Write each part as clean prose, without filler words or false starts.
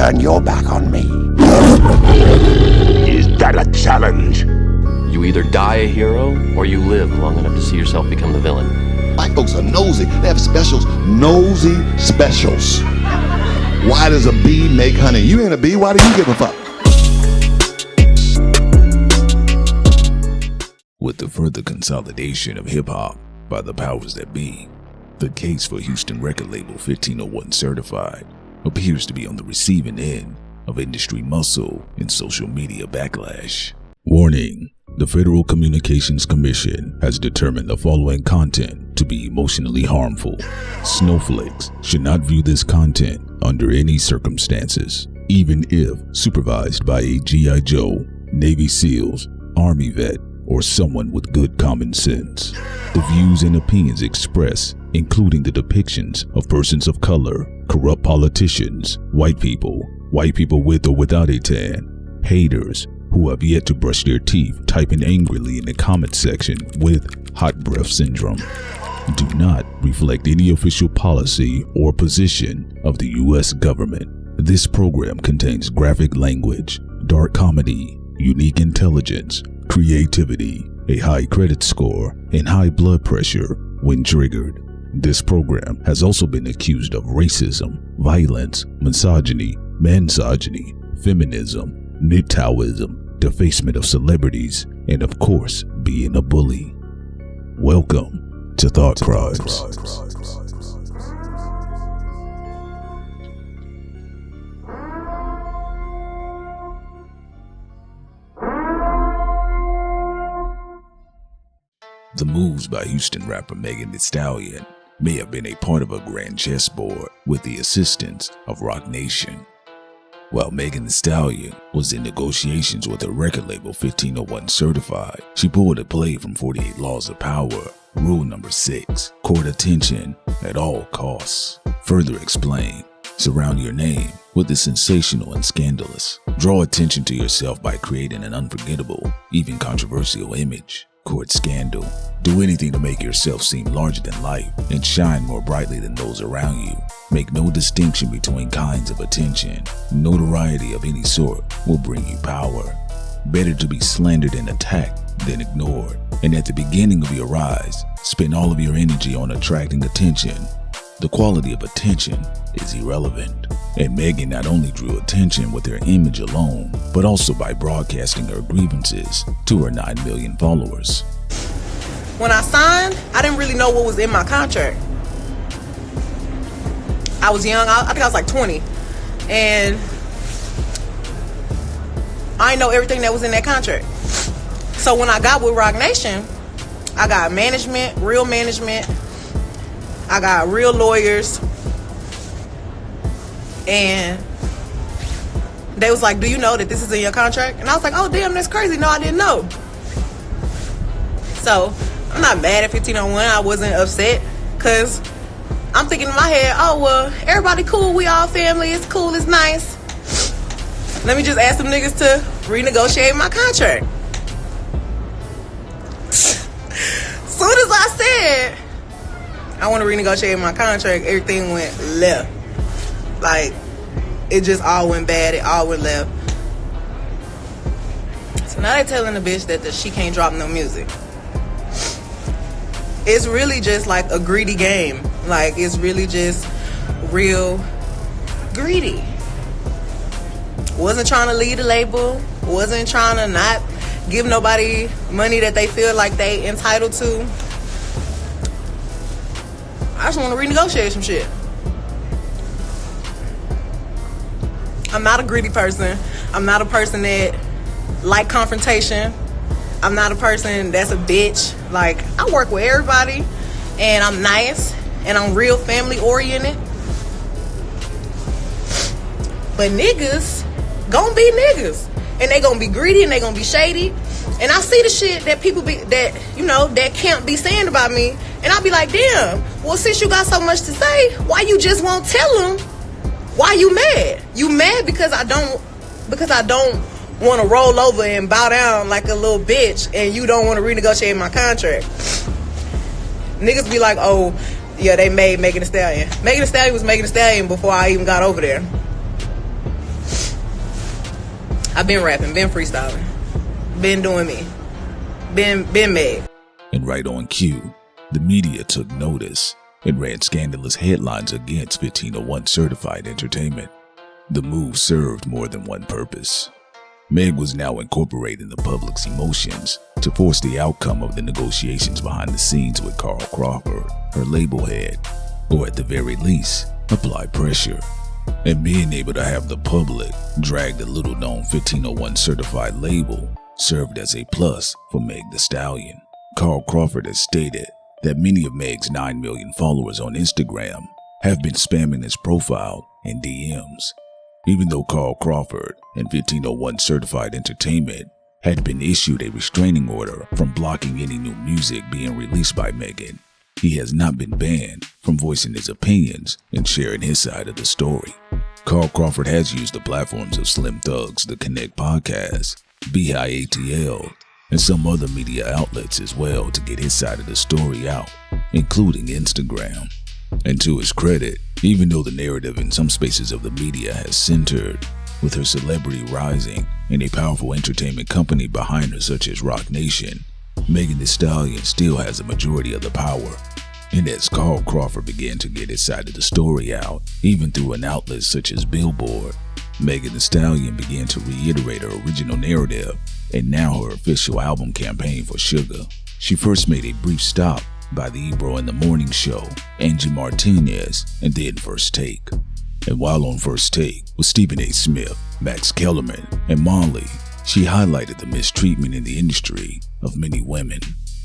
turn your back on me. Is that a challenge? You either die a hero, or you live long enough to see yourself become the villain. White folks are nosy. They have specials. Nosy specials. Why does a bee make honey? You ain't a bee. Why do you give a fuck? With the further consolidation of hip-hop by the powers that be, the case for Houston record label 1501 Certified appears to be on the receiving end of industry muscle and social media backlash. Warning: the Federal Communications Commission has determined the following content to be emotionally harmful. Snowflakes should not view this content under any circumstances, even if supervised by a G.I. Joe, Navy SEALs, Army vet, or someone with good common sense. The views and opinions expressed, including the depictions of persons of color, corrupt politicians, white people with or without a tan, haters who have yet to brush their teeth typing angrily in the comment section with hot breath syndrome, do not reflect any official policy or position of the U.S. government. This program contains graphic language, dark comedy, unique intelligence, creativity, a high credit score, and high blood pressure when triggered. This program has also been accused of racism, violence, misogyny, mansogyny, feminism, MGTOWism, defacement of celebrities, and of course, being a bully. Welcome to Thought Crimes. The moves by Houston rapper Meg Thee Stallion may have been a part of a grand chessboard with the assistance of Roc Nation. While Meg Thee Stallion was in negotiations with her record label 1501 Certified, she pulled a play from 48 Laws of Power, Rule Number 6, court attention at all costs. Further explained, surround your name with the sensational and scandalous. Draw attention to yourself by creating an unforgettable, even controversial image. Court scandal. Do anything to make yourself seem larger than life and shine more brightly than those around you. Make no distinction between kinds of attention. Notoriety of any sort will bring you power. Better to be slandered and attacked than ignored. And at the beginning of your rise, spend all of your energy on attracting attention. The quality of attention is irrelevant. And Megan not only drew attention with her image alone, but also by broadcasting her grievances to her 9 million followers. When I signed, I didn't really know what was in my contract. I was young, I think I was like 20. And I didn't know everything that was in that contract. So when I got with Roc Nation, I got management, real management. I got real lawyers. And they was like, do you know that this is in your contract? And I was like, oh damn, that's crazy. No, I didn't know. So I'm not mad at 1501. I wasn't upset because I'm thinking in my head, oh well, everybody cool, we all family, it's cool, it's nice. Let me just ask some niggas to renegotiate my contract. Soon as I said I want to renegotiate my contract, everything went left. Like, it just all went bad. It all went left. So now they're telling the bitch that she can't drop no music. It's really just like a greedy game. Like, it's really just real greedy. Wasn't trying to lead a label. Wasn't trying to not give nobody money that they feel like they entitled to. I just want to renegotiate some shit. I'm not a greedy person. I'm not a person that like confrontation. I'm not a person that's a bitch. Like, I work with everybody and I'm nice and I'm real family oriented. But niggas gonna be niggas. And they gonna be greedy and they gonna be shady. And I see the shit that people be, that, you know, that can't be saying about me. And I'll be like, damn, well, since you got so much to say, why you just won't tell them? Why you mad? You mad because I don't want to roll over and bow down like a little bitch and you don't want to renegotiate my contract. Niggas be like, oh, yeah, they made Meg Thee Stallion. Meg Thee Stallion was Meg Thee Stallion before I even got over there. I've been rapping, been freestyling, been doing me, been Meg. And right on cue, the media took notice and ran scandalous headlines against 1501 Certified Entertainment. The move served more than one purpose. Meg was now incorporating the public's emotions to force the outcome of the negotiations behind the scenes with Carl Crawford, her label head, or at the very least, apply pressure. And being able to have the public drag the little-known 1501 Certified label served as a plus for Meg Thee Stallion. Carl Crawford has stated that many of Meg's 9 million followers on Instagram have been spamming his profile and DMs. Even though Carl Crawford and 1501 Certified Entertainment had been issued a restraining order from blocking any new music being released by Megan, he has not been banned from voicing his opinions and sharing his side of the story. Carl Crawford has used the platforms of Slim Thug's The Connect podcast, Beehive ATL, and some other media outlets as well to get his side of the story out, including Instagram. And to his credit, even though the narrative in some spaces of the media has centered with her celebrity rising and a powerful entertainment company behind her such as Roc Nation, Meg Thee Stallion still has a majority of the power. And as Carl Crawford began to get his side of the story out, even through an outlet such as Billboard, Meg Thee Stallion began to reiterate her original narrative and now her official album campaign for Sugar. She first made a brief stop by the Ebro in the Morning Show, Angie Martinez, and then First Take. And while on First Take with Stephen A. Smith, Max Kellerman, and Molly, she highlighted the mistreatment in the industry of many women.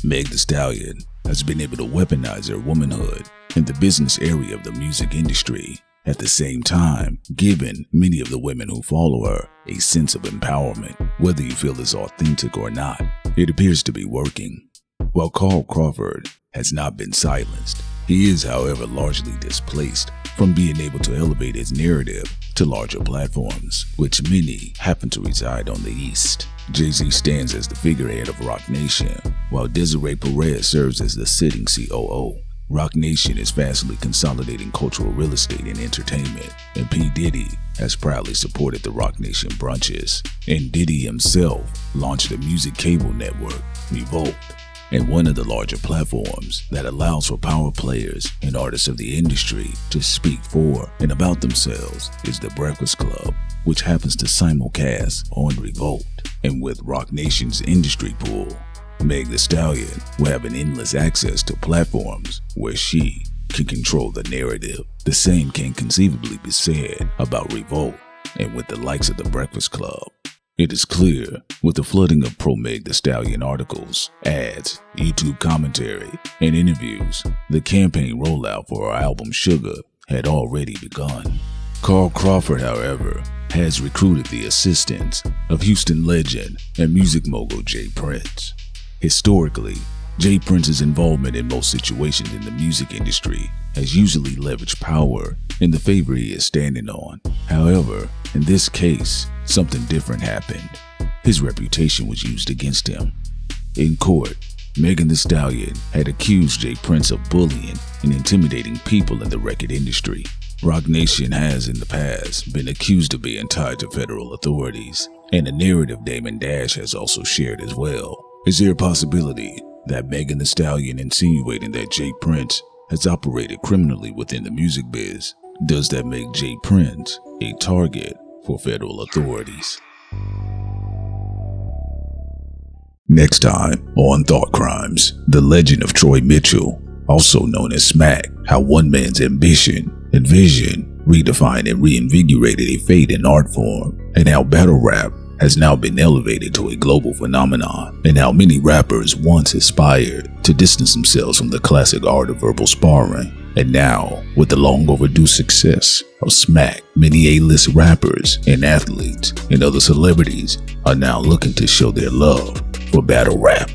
Meg Thee Stallion has been able to weaponize her womanhood in the business area of the music industry, at the same time giving many of the women who follow her a sense of empowerment. Whether you feel it's authentic or not, it appears to be working. While Carl Crawford has not been silenced, he is, however, largely displaced from being able to elevate his narrative to larger platforms, which many happen to reside on the East. Jay-Z stands as the figurehead of Roc Nation, while Desiree Perez serves as the sitting COO. Roc Nation is fastly consolidating cultural real estate and entertainment, and P. Diddy has proudly supported the Roc Nation brunches. And Diddy himself launched a music cable network, Revolt, and one of the larger platforms that allows for power players and artists of the industry to speak for and about themselves is The Breakfast Club, which happens to simulcast on Revolt. And with Roc Nation's industry pool, Meg Thee Stallion will have an endless access to platforms where she can control the narrative. The same can conceivably be said about Revolt, and with the likes of The Breakfast Club. It is clear, with the flooding of pro-Meg Thee Stallion articles, ads, YouTube commentary, and interviews, the campaign rollout for her album Sugar had already begun. Carl Crawford, however, has recruited the assistance of Houston legend and music mogul J. Prince. Historically, J. Prince's involvement in most situations in the music industry has usually leveraged power in the favor he is standing on. However, in this case, something different happened. His reputation was used against him. In court, Meg Thee Stallion had accused J. Prince of bullying and intimidating people in the record industry. Roc Nation has in the past been accused of being tied to federal authorities, and a narrative Damon Dash has also shared as well. Is there a possibility that Meg Thee Stallion insinuating that J. Prince has operated criminally within the music biz? Does that make J. Prince a target for federal authorities? Next time on Thought Crimes, the legend of Troy Mitchell, also known as Smack, how one man's ambition and vision redefined and reinvigorated a fate and art form, and how battle rap has now been elevated to a global phenomenon, and how many rappers once aspired to distance themselves from the classic art of verbal sparring. And now, with the long overdue success of Smack, many A-list rappers and athletes and other celebrities are now looking to show their love for battle rap.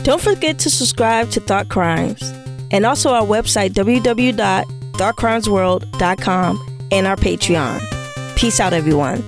Don't forget to subscribe to Thought Crimes and also our website www.thoughtcrimesworld.com and our Patreon. Peace out, everyone.